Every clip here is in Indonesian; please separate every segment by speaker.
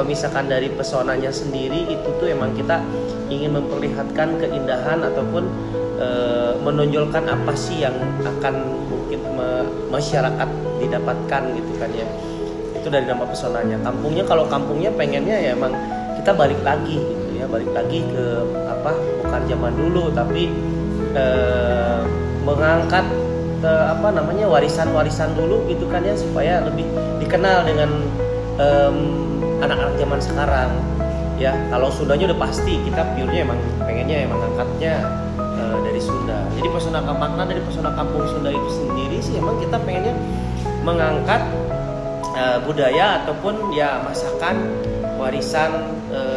Speaker 1: kalau misalkan dari pesonanya sendiri itu tuh emang kita ingin memperlihatkan keindahan ataupun menonjolkan apa sih yang akan mungkin masyarakat didapatkan gitu kan ya. Itu dari nama pesonanya. Kampungnya, kalau kampungnya pengennya ya emang kita balik lagi gitu ya, balik lagi ke apa, bukan zaman dulu tapi mengangkat apa namanya, warisan-warisan dulu gitu kan ya, supaya lebih dikenal dengan anak-anak zaman sekarang ya. Kalau Sundanya udah pasti kita pure-nya emang pengennya emang angkatnya dari Sunda. Jadi makna dari pesona kampung Sunda itu sendiri sih emang kita pengennya mengangkat budaya ataupun ya masakan warisan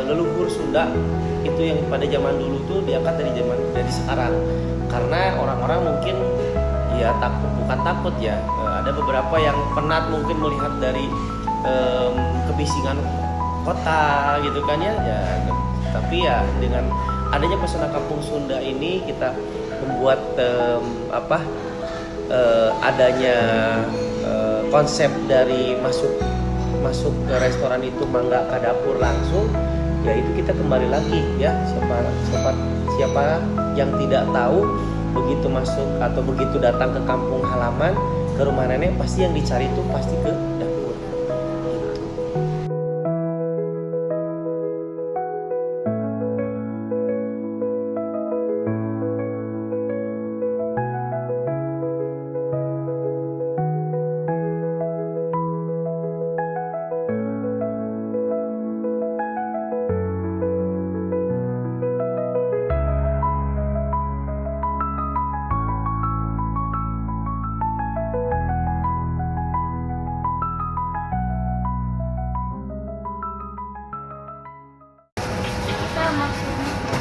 Speaker 1: leluhur Sunda itu yang pada zaman dulu tuh diangkat dari sekarang. Karena orang-orang mungkin ya bukan takut ya, ada beberapa yang penat mungkin melihat dari kebisingan kota gitu kan ya, tapi ya dengan adanya pesona kampung Sunda ini kita membuat adanya konsep dari masuk ke restoran itu mangga ke dapur langsung, ya itu kita kembali lagi ya, siapa yang tidak tahu begitu masuk atau begitu datang ke kampung halaman, ke rumah nenek, pasti yang dicari itu pasti ke dapur.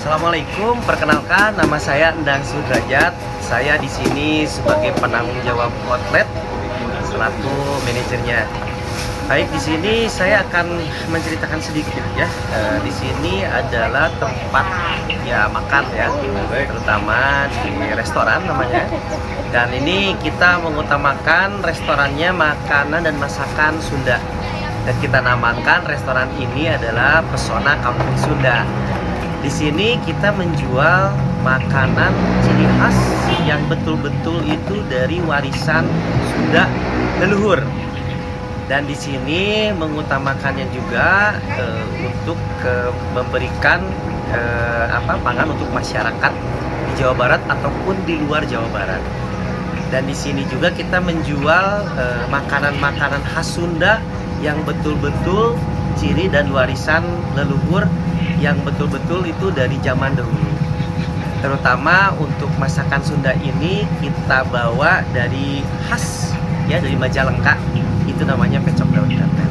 Speaker 1: Assalamualaikum, perkenalkan nama saya Endang Sudrajat. Saya di sini sebagai penanggung jawab outlet selaku manajernya. Baik, di sini saya akan menceritakan sedikit ya. Di sini adalah tempat ya makan ya, terutama di restoran namanya. Dan ini kita mengutamakan restorannya makanan dan masakan Sunda. Dan kita namakan restoran ini adalah Pesona Kampung Sunda. Di sini kita menjual makanan ciri khas yang betul-betul itu dari warisan Sunda leluhur. Dan di sini mengutamakannya juga untuk memberikan pangan untuk masyarakat di Jawa Barat ataupun di luar Jawa Barat. Dan di sini juga kita menjual makanan-makanan khas Sunda yang betul-betul ciri dan warisan leluhur yang betul-betul itu dari zaman dahulu. Terutama untuk masakan Sunda ini kita bawa dari khas ya, dari Majalengka, itu namanya pecok daun katen.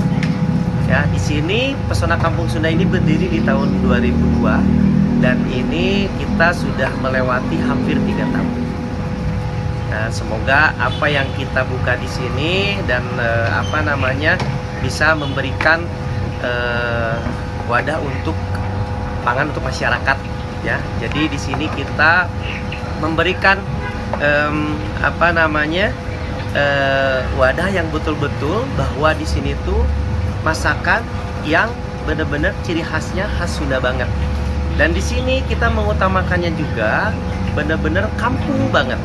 Speaker 1: Ya, di sini Pesona Kampung Sunda ini berdiri di tahun 2002 dan ini kita sudah melewati hampir 3 tahun. Nah, semoga apa yang kita buka di sini dan bisa memberikan wadah untuk pangan untuk masyarakat ya. Jadi di sini kita memberikan wadah yang betul-betul bahwa di sini tuh masakan yang benar-benar ciri khasnya khas Sunda banget. Dan di sini kita mengutamakannya juga benar-benar kampung banget.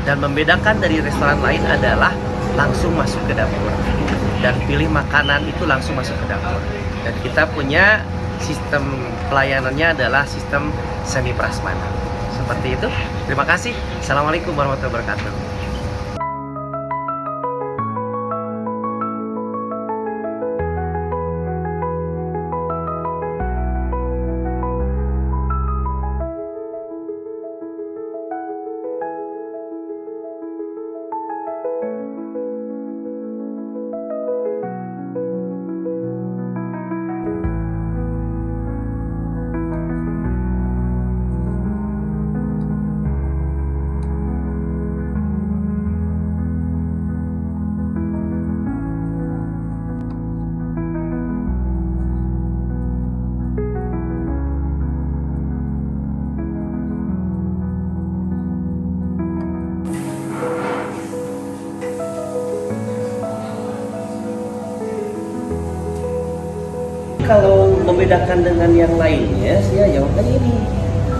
Speaker 1: Dan membedakan dari restoran lain adalah langsung masuk ke dapur dan pilih makanan itu langsung masuk ke dapur. Dan kita punya sistem pelayanannya adalah sistem semi prasmanan. Seperti itu. Terima kasih. Assalamualaikum warahmatullahi wabarakatuh. kalau membedakan dengan yang lainnya, saya jawabannya ini.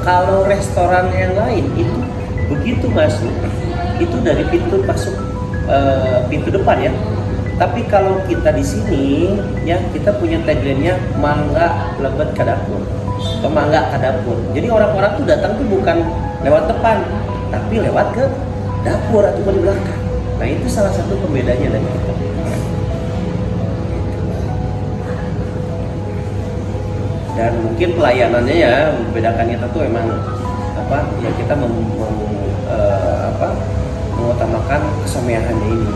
Speaker 1: Kalau restoran yang lain itu begitu masuk, itu dari pintu masuk pintu depan ya. Tapi kalau kita di sini ya kita punya tagline-nya mangga lebet ke dapur, mangga ke dapur. Jadi orang-orang tuh datang tuh bukan lewat depan, tapi lewat ke dapur atau di belakang. Nah itu salah satu pembedanya dari kita. Dan mungkin pelayanannya ya membedakan kita tuh emang apa ya kita mengutamakan kesomeahannya ini.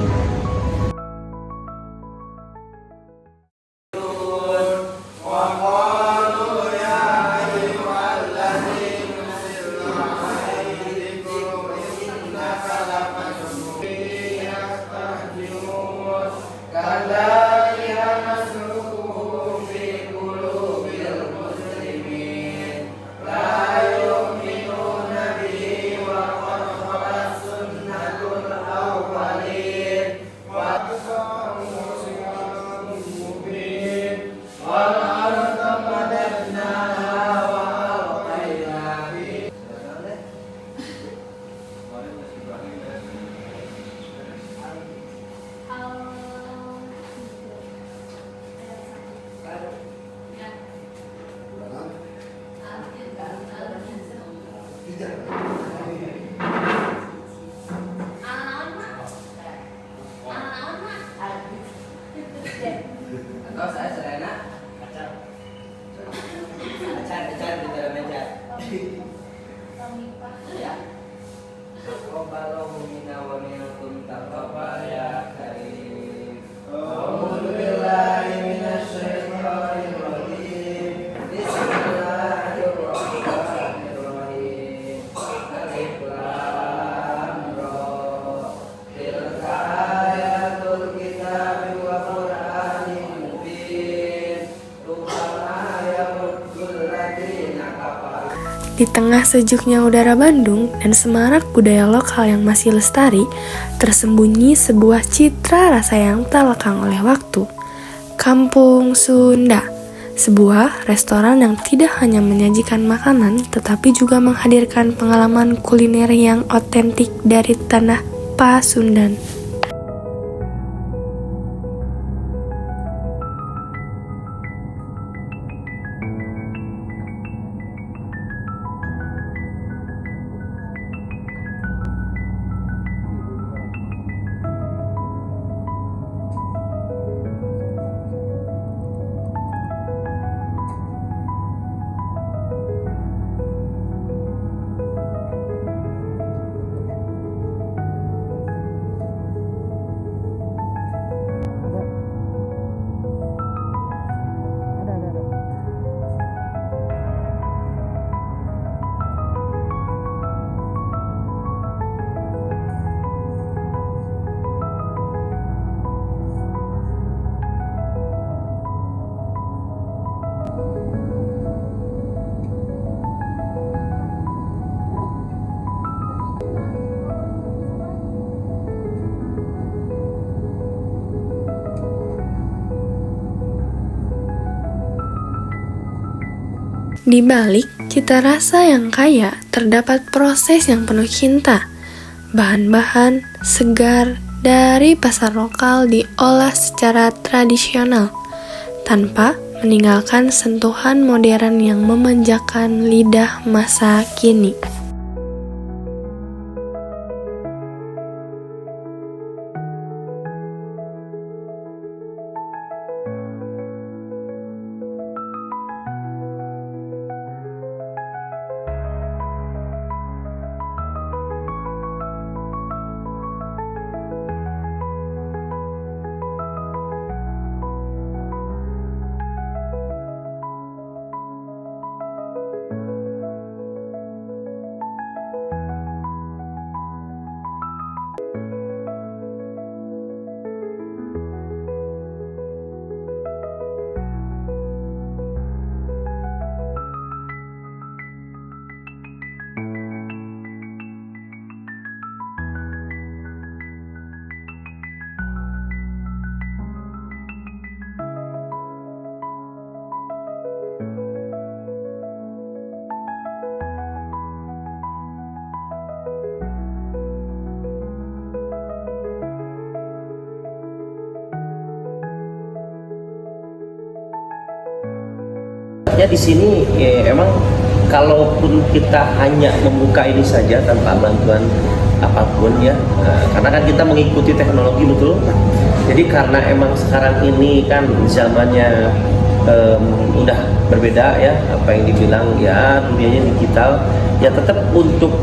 Speaker 2: Di tengah sejuknya udara Bandung dan semarak budaya lokal yang masih lestari, tersembunyi sebuah citra rasa yang tak lekang oleh waktu. Kampung Sunda, sebuah restoran yang tidak hanya menyajikan makanan, tetapi juga menghadirkan pengalaman kuliner yang otentik dari tanah Pasundan. Di balik cita rasa yang kaya, terdapat proses yang penuh cinta. Bahan-bahan segar dari pasar lokal diolah secara tradisional, tanpa meninggalkan sentuhan modern yang memanjakan lidah masa kini.
Speaker 1: hebatnya di sini emang kalaupun kita hanya membuka ini saja tanpa bantuan apapun ya, karena kan kita mengikuti teknologi betul. Jadi karena emang sekarang ini kan zamannya udah berbeda ya, apa yang dibilang ya dunianya digital, ya tetap untuk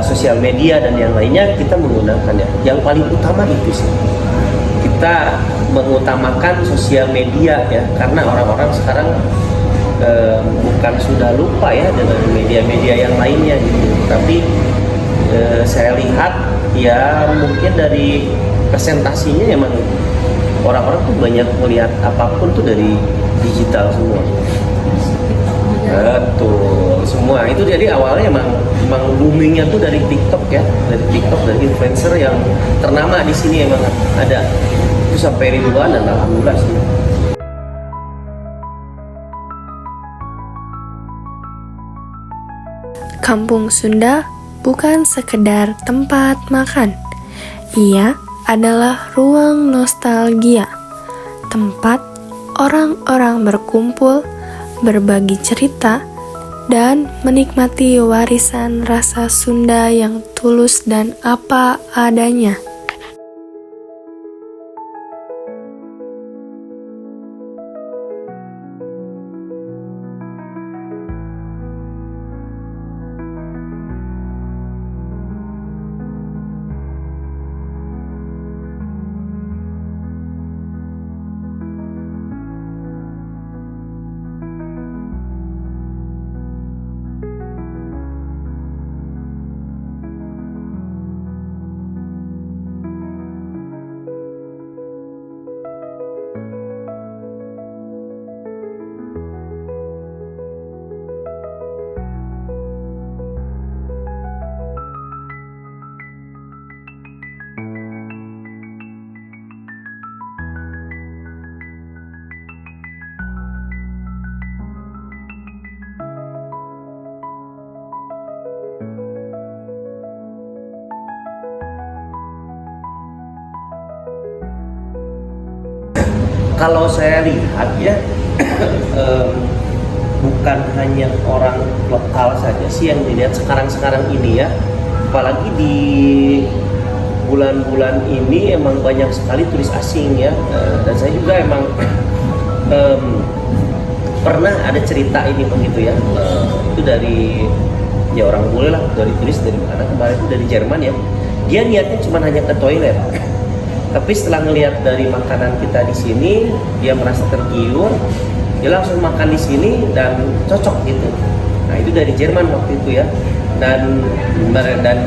Speaker 1: sosial media dan yang lainnya kita menggunakan ya. Yang paling utama itu sih, kita mengutamakan sosial media ya, karena orang-orang sekarang bukan sudah lupa ya dengan media-media yang lainnya gitu, tapi saya lihat ya mungkin dari presentasinya emang orang-orang tuh banyak melihat apapun tuh dari digital semua. Betul, semua itu jadi awalnya emang boomingnya tuh dari TikTok ya, dari TikTok, dari influencer yang ternama di sini emang ada itu sampai ribuan dan alhamdulillah sih.
Speaker 2: Kampung Sunda bukan sekedar tempat makan. Ia adalah ruang nostalgia, tempat orang-orang berkumpul, berbagi cerita, dan menikmati warisan rasa Sunda yang tulus dan apa adanya.
Speaker 1: Kalau saya lihat ya bukan hanya orang lokal saja sih yang dilihat sekarang ini ya, apalagi di bulan-bulan ini emang banyak sekali turis asing ya. Dan saya juga emang pernah ada cerita ini begitu ya, itu dari ya orang bule lah, dari turis dari mana kemarin itu dari Jerman ya, dia niatnya cuma hanya ke toilet. Tapi setelah ngelihat dari makanan kita di sini, dia merasa tergiur, dia langsung makan di sini dan cocok gitu. Nah itu dari Jerman waktu itu ya, dan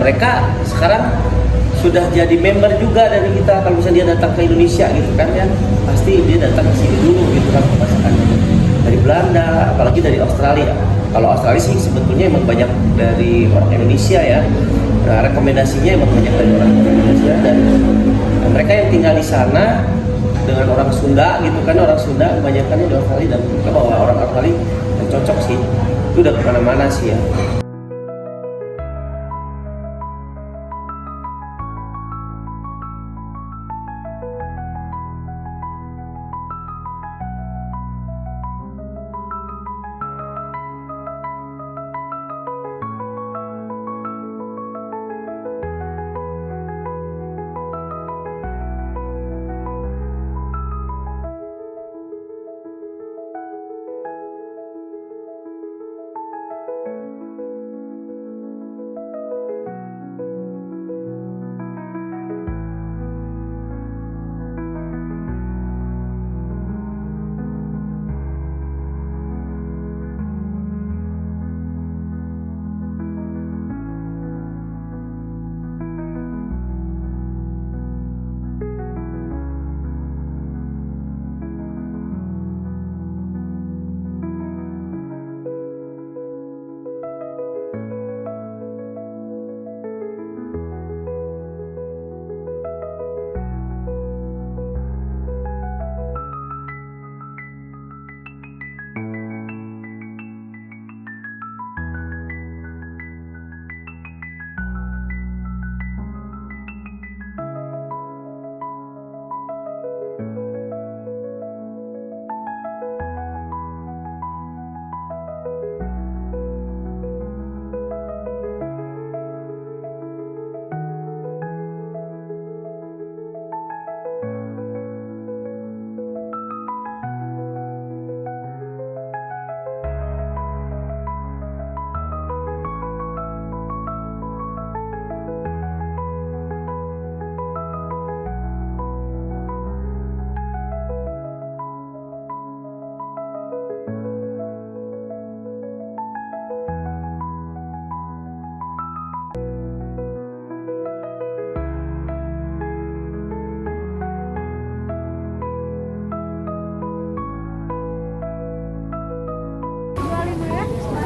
Speaker 1: mereka sekarang sudah jadi member juga dari kita. Kalau misalnya dia datang ke Indonesia gitu kan ya, pasti dia datang ke sini dulu gitu kan, masakan dari Belanda, apalagi dari Australia. Kalau Australia sih sebetulnya emang banyak dari orang Indonesia ya. Nah, rekomendasinya emang banyak dari orang Indonesia, dan mereka yang tinggal di sana dengan orang Sunda gitu kan, orang Sunda kebanyakan di Australia, dan mereka bawa orang Australia yang cocok sih, itu udah kemana-mana sih ya.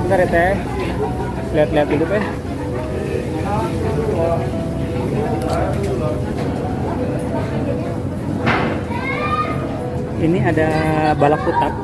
Speaker 3: Bentar ya teh, lihat-lihat dulu teh. Ini ada balak putak.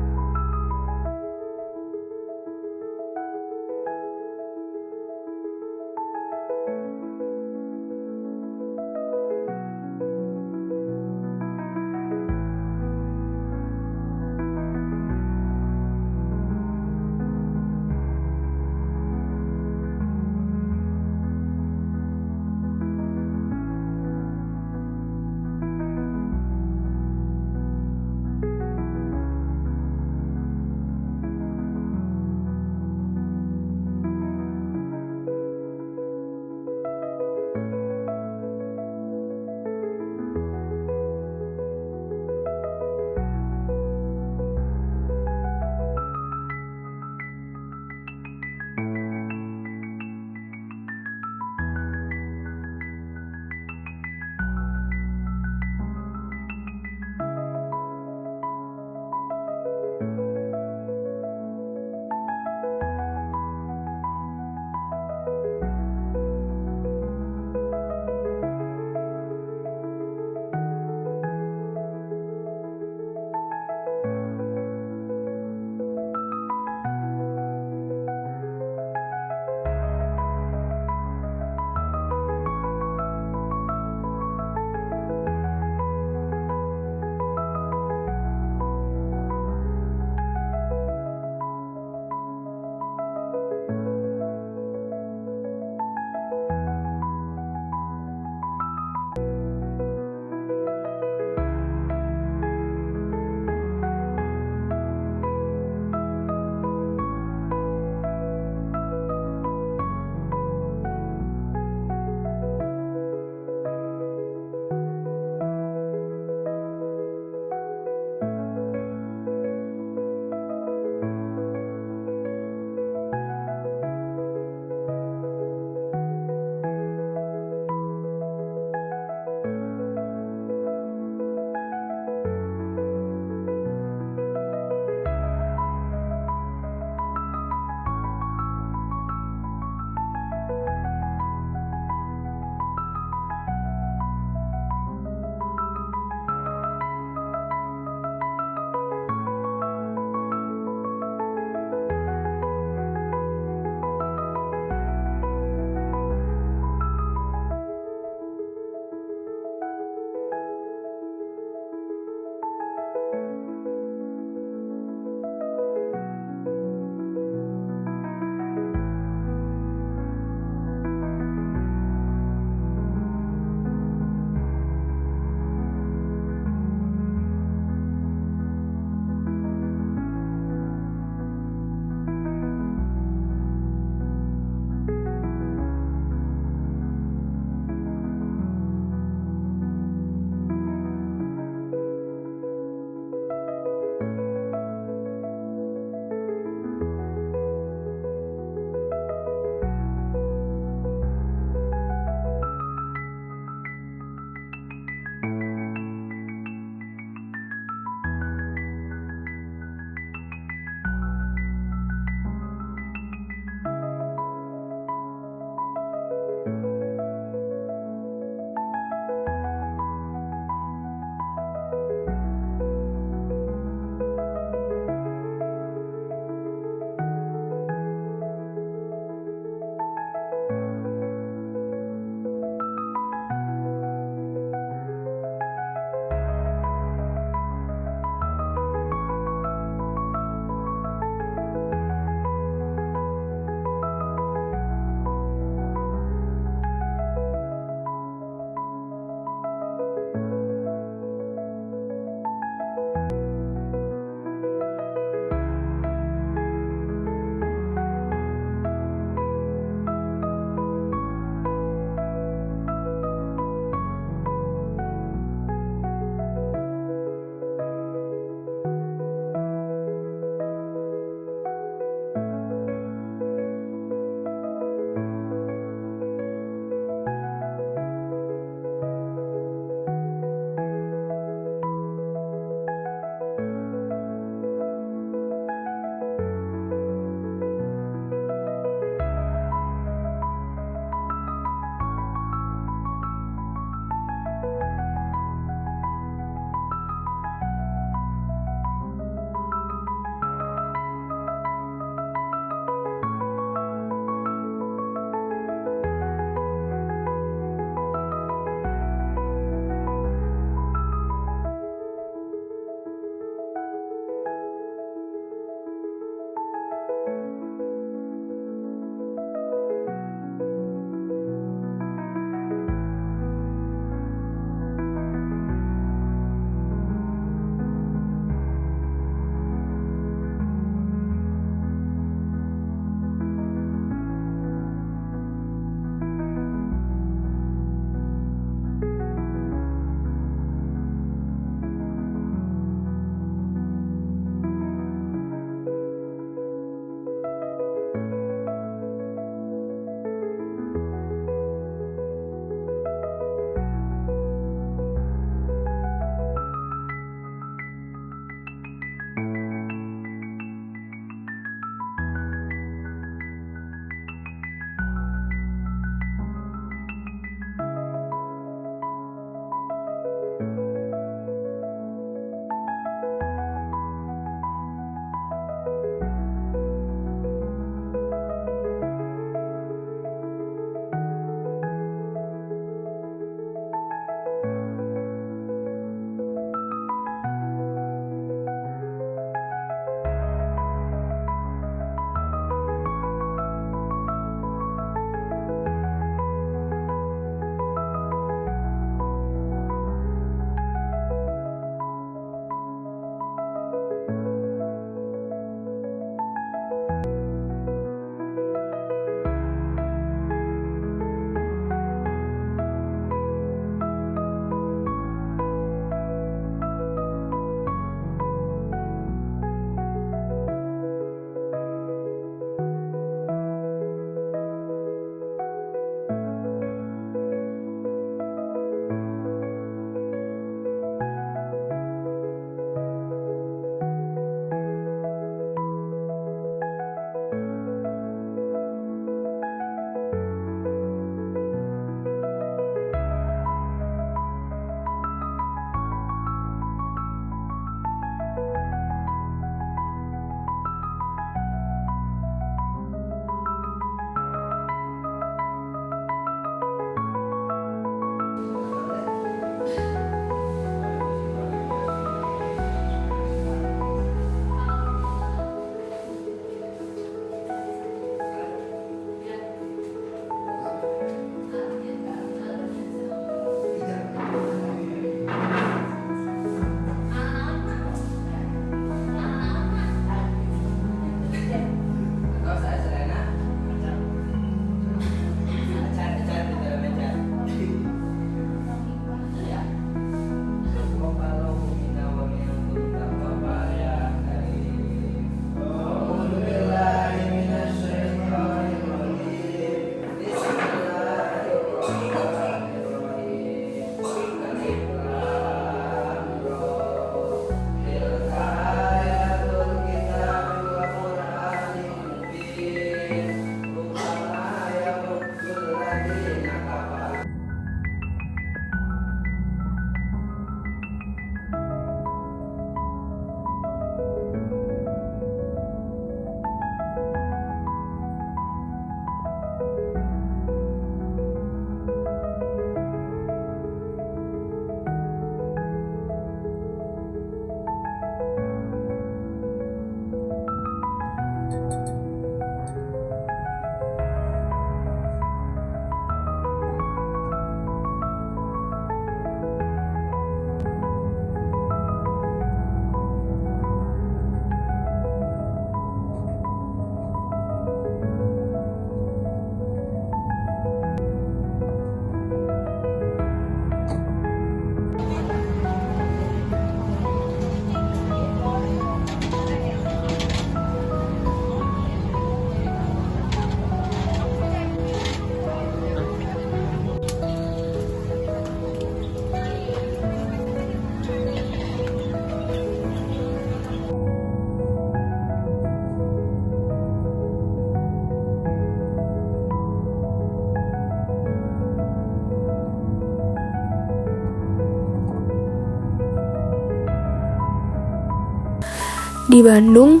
Speaker 2: Di Bandung,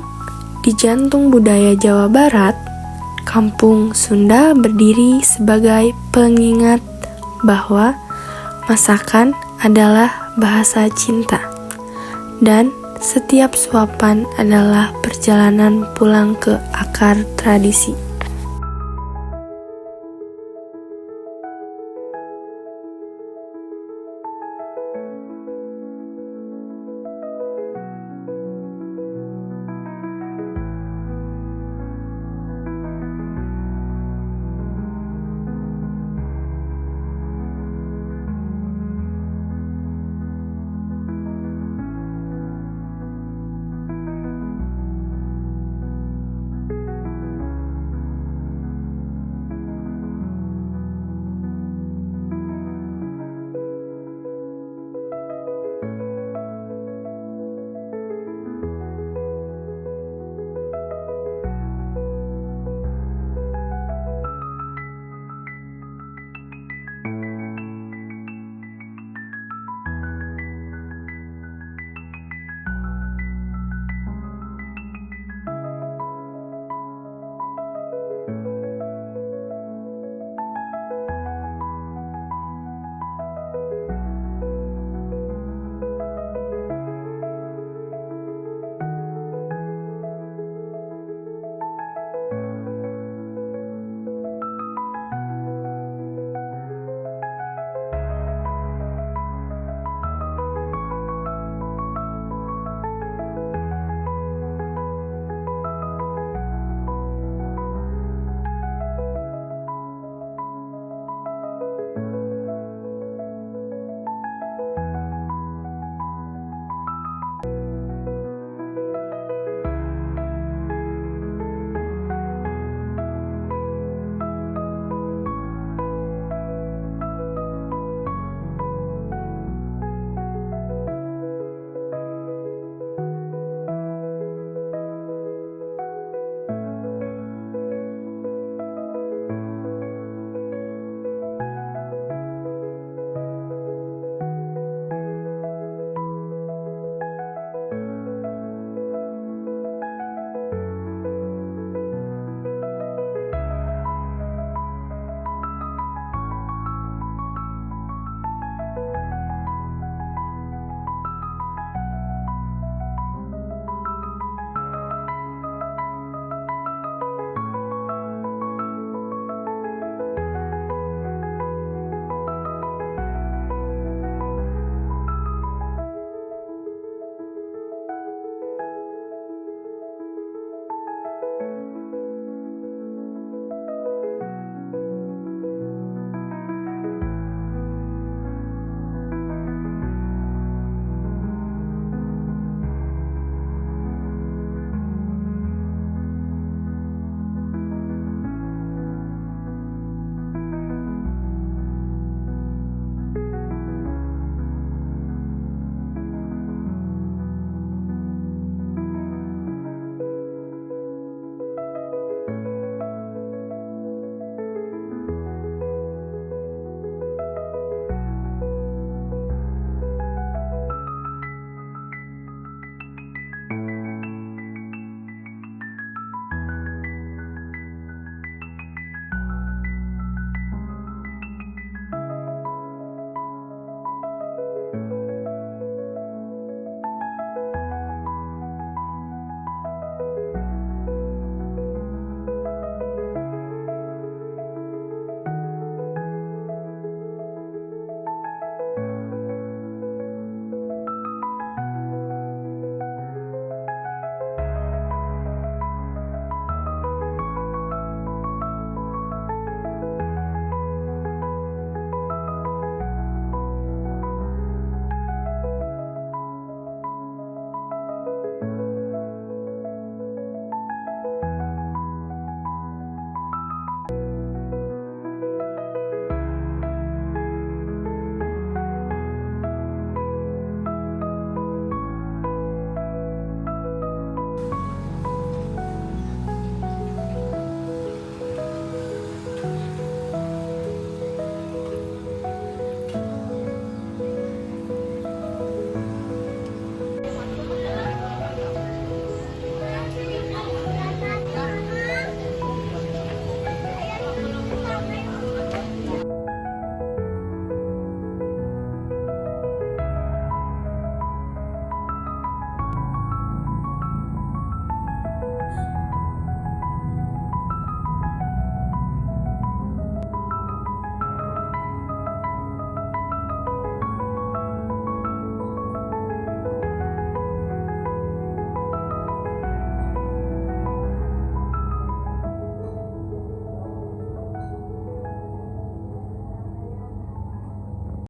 Speaker 2: di jantung budaya Jawa Barat, Kampung Sunda berdiri sebagai pengingat bahwa masakan adalah bahasa cinta, dan setiap suapan adalah perjalanan pulang ke akar tradisi.